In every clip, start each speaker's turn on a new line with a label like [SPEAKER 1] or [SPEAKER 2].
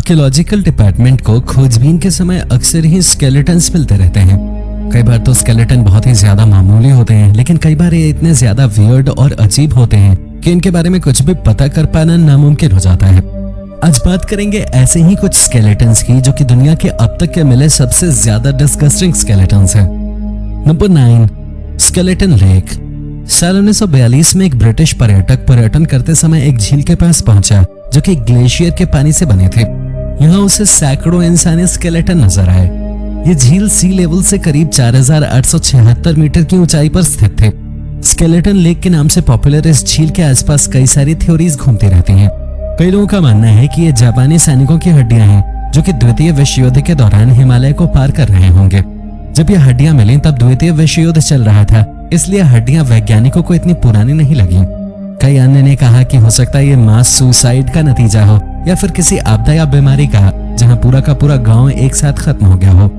[SPEAKER 1] Archaeological department को खोजबीन के समय अक्सर ही स्केलेटन्स मिलते रहते हैं। कई बार तो स्केलेटन बहुत ही ज्यादा मामूली होते हैं, लेकिन कई बार ये इतने ज्यादा वियर्ड और अजीब होते हैं कि इनके बारे में कुछ भी पता कर पाना नामुमकिन हो जाता है। आज बात करेंगे ऐसे ही कुछ स्केलेटन्स की जो कि दुनिया के अब तक के मिले सबसे ज्यादा डिस्गस्टिंग स्केलेटन्स हैं। Number 9, skeleton lake. साल 1942 में एक ब्रिटिश पर्यटक पर्यटन करते समय एक झील के पास पहुंचा जो कि ग्लेशियर के पानी से बने थे। यहाँ उसे सैकड़ों इंसानी स्केलेटन नजर आए। ये झील सी लेवल से करीब 4876 मीटर की ऊंचाई पर स्थित थे। स्केलेटन लेक के नाम से पॉपुलर इस झील के आसपास कई सारी थ्योरीज घूमती रहती हैं। कई लोगों का मानना है कि ये जापानी सैनिकों की हड्डियां हैं जो कि द्वितीय विश्व युद्ध के दौरान हिमालय को पार कर रहे होंगे। जब ये हड्डियां मिली तब द्वितीय विश्व युद्ध चल रहा था, इसलिए हड्डियां वैज्ञानिकों को इतनी पुरानी नहीं लगी। कई अन्य ने कहा कि हो सकता है ये मास सुसाइड का नतीजा हो या फिर किसी आपदा या बीमारी का, जहां पूरा का पूरा गांव एक साथ खत्म हो गया हो।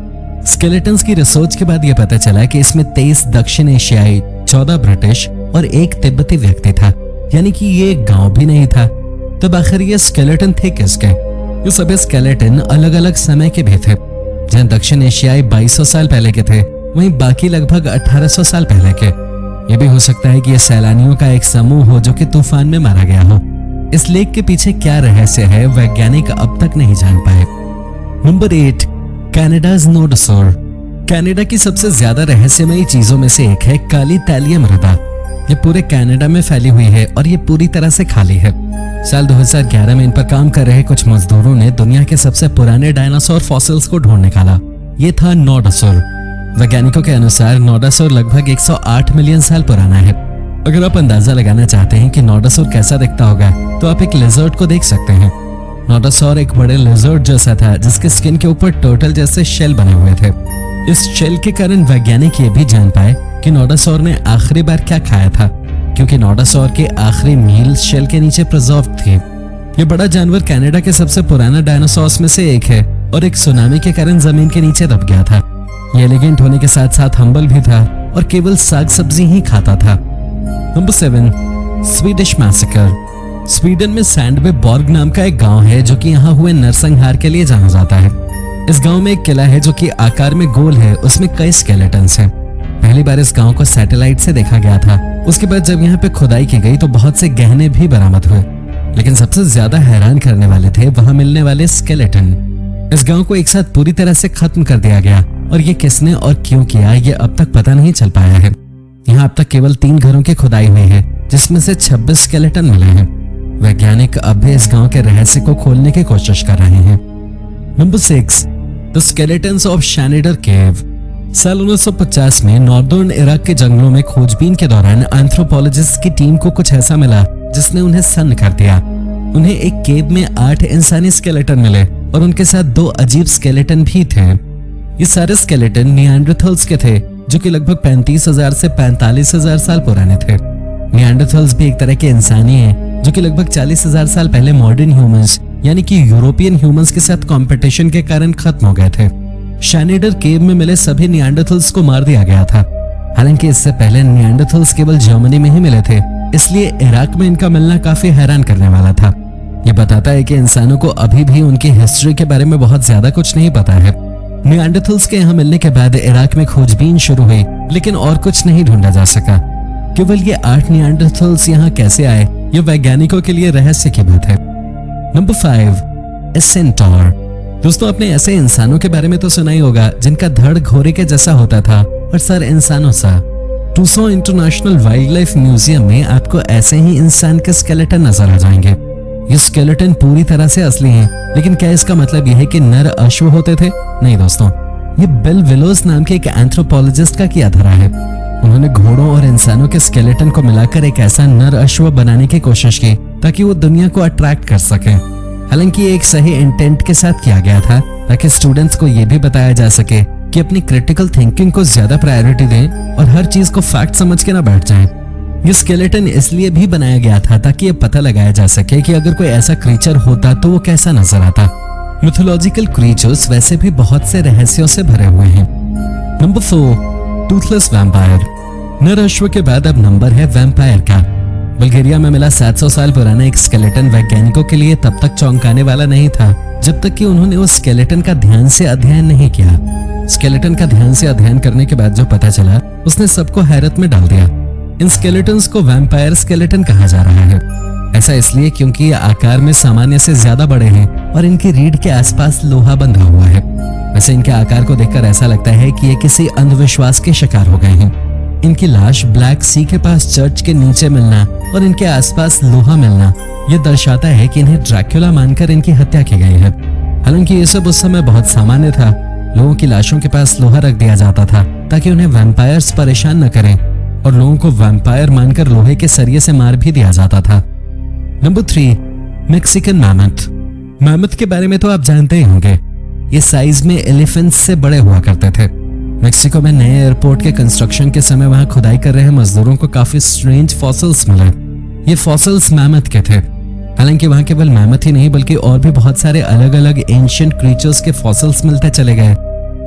[SPEAKER 1] स्केलेटन्स की रिसर्च के बाद यह पता चला कि इसमें 23 दक्षिण एशियाई, 14 ब्रिटिश और 1 तिब्बती व्यक्ति था, यानी कि ये एक गांव भी नहीं था। तब आखिर ये स्केलेटन थे किसके? ये सभी स्केलेटन अलग अलग समय के भी थे। जहां दक्षिण एशियाई 2200 साल पहले के थे, वहीं बाकी लगभग 1800 साल पहले के। ये भी हो सकता है कि ये सैलानियों का एक समूह हो जो कि तूफान में मारा गया हो। इस लेक के पीछे क्या रहस्य है, वैज्ञानिक अब तक नहीं जान पाए। नंबर 8, कनाडाज़ नोडोसौर। कनाडा की सबसे ज्यादा रहस्यमयी चीजों में से एक है काली तैलीय मृदा। ये पूरे कनाडा में फैली हुई है और ये पूरी तरह से खाली है। साल 2011 में इन पर काम कर रहे कुछ मजदूरों ने दुनिया के सबसे पुराने डायनासोर फॉसिल्स को ढूंढ निकाला। ये था नोडोसौर। वैज्ञानिकों के अनुसार नोडोसौर लगभग 108 मिलियन साल पुराना है। अगर आप अंदाजा लगाना चाहते हैं कि नोडोसौर कैसा दिखता होगा, तो आप एक लिजर्ड को देख सकते हैं। नोडोसौर एक बड़े लिजर्ड जैसा था जिसके स्किन के ऊपर टर्टल जैसे शेल बने हुए थे। इस शेल के कारण वैज्ञानिक ये भी जान पाए कि नोडोसौर ने आखिरी बार क्या खाया था, क्योंकि नोडोसौर के आखिरी मील शेल के नीचे प्रिजर्व थी। ये बड़ा जानवर कनाडा के सबसे पुराना डायनासोर्स में से एक है और एक सुनामी के कारण जमीन के नीचे दब गया था। ये एलिगेंट होने के साथ साथ हम्बल भी था और केवल साग सब्जी ही खाता था। Number 7, Swedish massacre. स्वीडन में सैंडबेबॉर्ग नाम का एक गांव है जो कि यहाँ हुए नरसंहार के लिए जाना जाता है। इस गांव में एक किला है जो कि आकार में गोल है, उसमें कई स्केलेटन्स हैं। पहली बार इस गांव को सैटेलाइट से देखा गया था। उसके बाद जब यहाँ पे खुदाई की गई तो बहुत से गहने भी बरामद हुए, लेकिन सबसे ज्यादा हैरान करने वाले थे वहां मिलने वाले स्केलेटन। इस गांव को एक साथ पूरी तरह से खत्म कर दिया गया और ये किसने और क्यों किया ये अब तक पता नहीं चल पाया है। यहाँ अब तक केवल 3 घरों की खुदाई हुई है जिसमें से 26 स्केलेटन मिले हैं। वैज्ञानिक अब भी इस गांव के रहस्य को खोलने की कोशिश कर रहे हैं। नंबर 6, द स्केलेटन्स ऑफ शैनिडर केव। साल 1950 में नॉर्दर्न इराक के जंगलों में खोजबीन के दौरान एंथ्रोपोलॉजिस्ट की टीम को कुछ ऐसा मिला जिसने उन्हें सन्न कर दिया। उन्हें एक केव में 8 इंसानी स्केलेटन मिले और उनके साथ 2 अजीब स्केलेटन भी थे। ये सारे स्केलेटन निएंडरथल्स के थे जो कि लगभग 35,000 से 45,000 साल पुराने थे। निएंडरथल्स भी एक तरह के इंसानी हैं जो कि लगभग 40,000 साल पहले मॉडर्न ह्यूमंस यानी कि यूरोपियन ह्यूमंस के साथ कंपटीशन के कारण खत्म हो गए थे। शैनिडर केव में मिले सभी निएंडरथल्स को मार दिया गया था। हालांकि इससे पहले निएंडरथल्स केवल जर्मनी में ही मिले थे, इसलिए इराक में इनका मिलना काफी हैरान करने वाला था। ये बताता है कि इंसानों को अभी भी उनकी हिस्ट्री के बारे में बहुत ज्यादा कुछ नहीं पता है। निएंडरथल्स के यहाँ मिलने के बाद इराक में खोजबीन शुरू हुई, लेकिन और कुछ नहीं ढूंढा जा सका। केवल ये 8 निएंडरथल्स यहाँ कैसे आए, ये वैज्ञानिकों के लिए रहस्य की बात है। नंबर 5, ए सेंटौर। दोस्तों, आपने ऐसे इंसानों के बारे में तो सुना ही होगा जिनका धड़ घोड़े के जैसा होता था और सर इंसानों सा। Tucson international wild life museum में आपको ऐसे ही इंसान के स्केलेटन नजर आ जाएंगे। ये स्केलेटन पूरी तरह से असली हैं, लेकिन क्या इसका मतलब यह है कि नर अश्व होते थे? नहीं दोस्तों, ये बिल विलोज नाम के एक एंथ्रोपोलॉजिस्ट का किया धरा है। उन्होंने घोड़ों और इंसानों के स्केलेटन को मिलाकर एक ऐसा नर अश्व बनाने की कोशिश की ताकि वो दुनिया को अट्रैक्ट कर सके। हालांकि ये एक सही इंटेंट के साथ किया गया था ताकि स्टूडेंट्स को ये भी बताया जा सके कि अपनी क्रिटिकल थिंकिंग को ज्यादा प्रायोरिटी दें और हर चीज को फैक्ट समझ के ना बैठ जाएं। ये स्केलेटन इसलिए भी बनाया गया था ताकि ये पता लगाया जा सके कि अगर कोई ऐसा क्रीचर होता तो वो कैसा नजर आता। मिथोलॉजिकल क्रीचर्स वैसे भी बहुत से रहस्यों से भरे हुए हैं। Number 4, Toothless vampire. नर अश्व के बाद अब नंबर है वैम्पायर का। बल्गेरिया में मिला 700 साल पुराना एक स्केलेटन वैज्ञानिकों के लिए तब तक चौंकाने वाला नहीं था जब तक कि उन्होंने उस स्केलेटन का ध्यान से अध्ययन नहीं किया। स्केलेटन का ध्यान से अध्ययन करने के बाद जो पता चला उसने सबको हैरत में डाल दिया। इन स्केलेटन्स को वैम्पायर स्केलेटन कहा जा रहा है। ऐसा इसलिए क्योंकि ये आकार में सामान्य से ज्यादा बड़े हैं और इनकी रीढ़ के आसपास लोहा बंधा हुआ है। वैसे इनके आकार को देखकर ऐसा लगता है कि ये किसी अंधविश्वास के शिकार हो गए हैं। इनकी लाश ब्लैक सी के पास चर्च के नीचे मिलना और इनके आसपास लोहा मिलना यह दर्शाता है कि इन्हें ड्रैक्युला मानकर इनकी हत्या की गई है। हालांकि ये सब उस समय बहुत सामान्य था। लोगों की लाशों के पास लोहा रख दिया जाता था ताकि उन्हें वैम्पायर्स परेशान न करें और लोगों को वैम्पायर मानकर लोहे के सरिये से मार भी दिया जाता था। Number 3, Mexican mammoth. मैमथ के बारे में तो आप जानते ही होंगे। ये साइज में एलिफेंट्स से बड़े हुआ करते थे। मेक्सिको में नए एयरपोर्ट के कंस्ट्रक्शन के समय वहां खुदाई कर रहे मजदूरों को काफी स्ट्रेंज फॉसिल्स मिले। ये फॉसिल्स मैमथ के थे। हालांकि वहां केवल मैमथ ही नहीं बल्कि और भी बहुत सारे अलग अलग एंशिएंट क्रीचर्स के फॉसिल्स मिलते चले गए।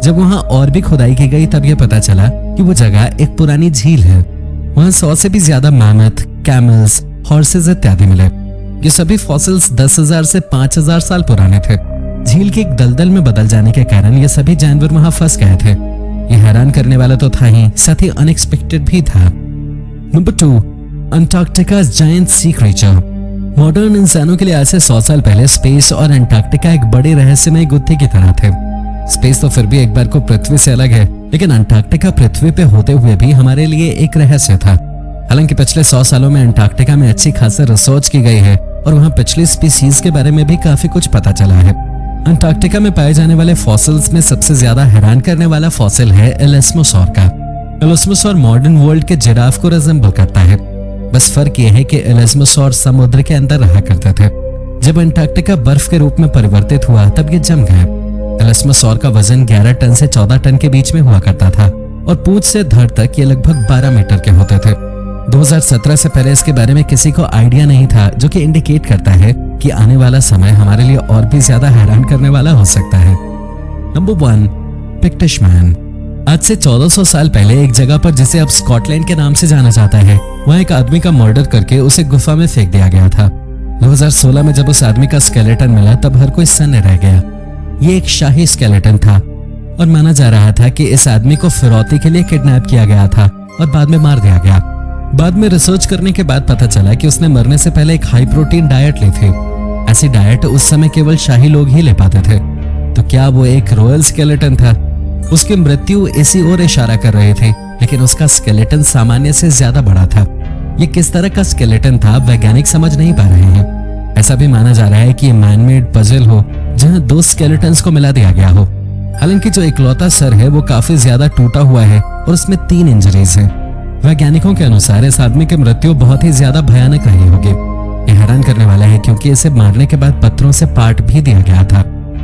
[SPEAKER 1] जब वहां और भी खुदाई की गई तब यह पता चला कि वो जगह एक पुरानी झील है। वहां 100 से भी ज्यादा मैमथ, कैमल्स, हॉर्सेस इत्यादि मिले। ये सभी फॉसिल्स 10,000 से 5,000 साल पुराने थे। झील के एक दलदल में बदल जाने के कारण ये सभी जानवर वहां फंस गए थे। ये हैरान करने वाला तो था ही, साथ ही अनएक्सपेक्टेड भी था। Number 2, Antarctica giant sea creature. Modern इंसानों के लिए आज से 100 साल पहले स्पेस और अंटार्कटिका एक बड़े रहस्यमय गुत्थी की तरह थे। स्पेस तो फिर भी एक बार को पृथ्वी से अलग है, लेकिन अंटार्कटिका पृथ्वी पे होते हुए भी हमारे लिए एक रहस्य था। हालांकि पिछले 100 सालों में अंटार्कटिका में अच्छी खासी रिसर्च की गई है और वहां पिछली स्पीसीज के बारे में भी काफी कुछ पता चला है। अंटार्कटिका में पाए जाने वाले फॉसिल्स में सबसे ज्यादा हैरान करने वाला फॉसिल है एलिस्मोसॉर का। एलिस्मोसॉर मॉडर्न वर्ल्ड के जिराफ को रिजेंबल करता है। बस फर्क यह है कि एलिस्मोसॉर समुद्र के अंदर रहा करते थे। जब अंटार्कटिका बर्फ के रूप में परिवर्तित हुआ तब ये जम गए। एलिस्मोसॉर का वजन 11 टन से 14 टन के बीच में हुआ करता था और पूंछ से धड़ तक ये लगभग 12 मीटर के होते थे। 2017 से पहले इसके बारे में किसी को आइडिया नहीं था, जो कि इंडिकेट करता है कि आने वाला समय हमारे लिए और भी ज्यादा हैरान करने वाला हो सकता है। Number 1, Pictish man. आज से 1400 साल पहले एक जगह पर जिसे अब स्कॉटलैंड के नाम से जाना जाता है, वहां एक आदमी का मर्डर करके उसे गुफा में फेंक दिया गया था। 2016 में जब उस आदमी का स्केलेटन मिला तब हर कोई सन्न रह गया। ये एक शाही स्केलेटन था और माना जा रहा था कि इस आदमी को फिरौती के लिए किडनैप किया गया था और बाद में मार दिया गया। बाद में रिसर्च करने के बाद पता चला कि उसने मरने से पहले एक हाई प्रोटीन डाइट ली थी। ऐसी डाइट उस समय केवल शाही लोग ही ले पाते थे। तो क्या वो एक रॉयल स्केलेटन था? उसकी मृत्यु इसी ओर इशारा कर रही थी, लेकिन उसका स्केलेटन सामान्य से ज्यादा बड़ा था। ये किस तरह का स्केलेटन था वैज्ञानिक समझ नहीं पा रहे हैं। ऐसा भी माना जा रहा है कि ये मैनमेड पजल हो जहां 2 स्केलेटन्स को मिला दिया गया हो। हालांकि जो इकलौता सर है वो काफी ज्यादा टूटा हुआ है और उसमें 3 इंजरीज हैं। वैज्ञानिकों के अनुसार इस आदमी की मृत्यु बहुत ही ज्यादा भयानक रही होगी। यह हैरान करने वाला है क्योंकि इसे मारने के बाद पत्थरों से पाट भी दिया गया था।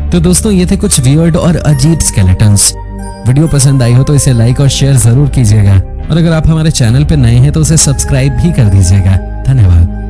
[SPEAKER 1] तो दोस्तों ये थे कुछ वियर्ड और अजीब स्केलेटन्स। वीडियो पसंद आई हो तो इसे लाइक और शेयर जरूर कीजिएगा और अगर आप हमारे चैनल पर नए हैं तो उसे सब्सक्राइब भी कर दीजिएगा। धन्यवाद।